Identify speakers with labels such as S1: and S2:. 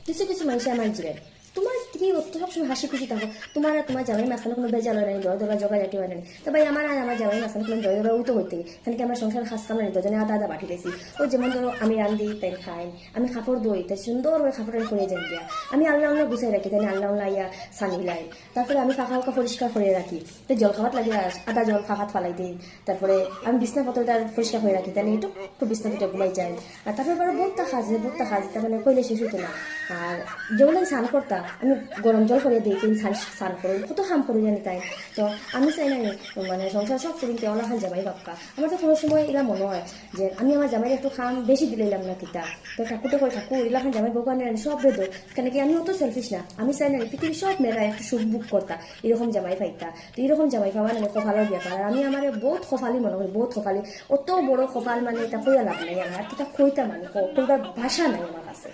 S1: কিছু কিছু মানুষ আমার জীবন তোমার কি অত সবসময় হাসি খুশি থাকো, তোমার আর তোমার জামাই মাঝখানে কোনো বেজাল হয় নাই, দর দরা জগা জাতি হয় নাই। তো ভাই আমার আর আমার জামাই মাঝখানে কোনো জয় দরা ওই তো হইতে এখানে কি আমার সংসার খাস কামড়ানি দুজনে আদা আদা বাটি দিয়েছি। ও যেমন ধরো আমি রান্ধি তাই খাই, আমি কাপড় ধুই তাই সুন্দর করে কাপড় করে যাই দিয়া, আমি আল্লাহ আল্লাহ গুছাই রাখি তাই আল্লাহ আল্লাহ ইয়া সানি লাই, তারপরে আমি ফাঁকা ফাঁকা পরিষ্কার করে রাখি, তাই জল খাওয়াত লাগে আদা জল ফাঁকাত ফালাই দিই, তারপরে আমি বিছনা পত্রটা পরিষ্কার করে রাখি তাই একটু একটু বিছনা দুটো ঘুমাই যায়। আর তারপরে বড় বহুতটা কাজ তার মানে কইলে শেষ হতো না। আর যেমন আমি স্নান করতাম আমি গরম জল করে দিই কিন্তু স্নান করে কত হাম করে জানি তাই। তো আমি চাই না মানে সংসার সব করি কেওলা খান জামাই বাপ্পা, আমার তো কোনো সময় এলা মনে হয় যে আমি আমার জামাইয়ের একটু খাম বেশি দিলে এলাম না কিতা, তো ঠাকুরটা করে ঠাকুর এলা খান জামাই ভগবানের সব বেদো, কেন কি আমি অত সেলফিশ না, আমি চাই না পৃথিবীর সব মেয়েরা একটু সুখ বুক করতা এরকম জামাই পাইতা। তো এরকম জামাই পাওয়া মানে কপালের ব্যাপার, আর আমি আমার বহুত কপালি মনে করি, বহুত কপালি, অত বড় কপাল মানে এটা কইয়া লাভ নাই আমার, আর কিতা কইতা মানে কইবার ভাষা নাই আমার কাছে।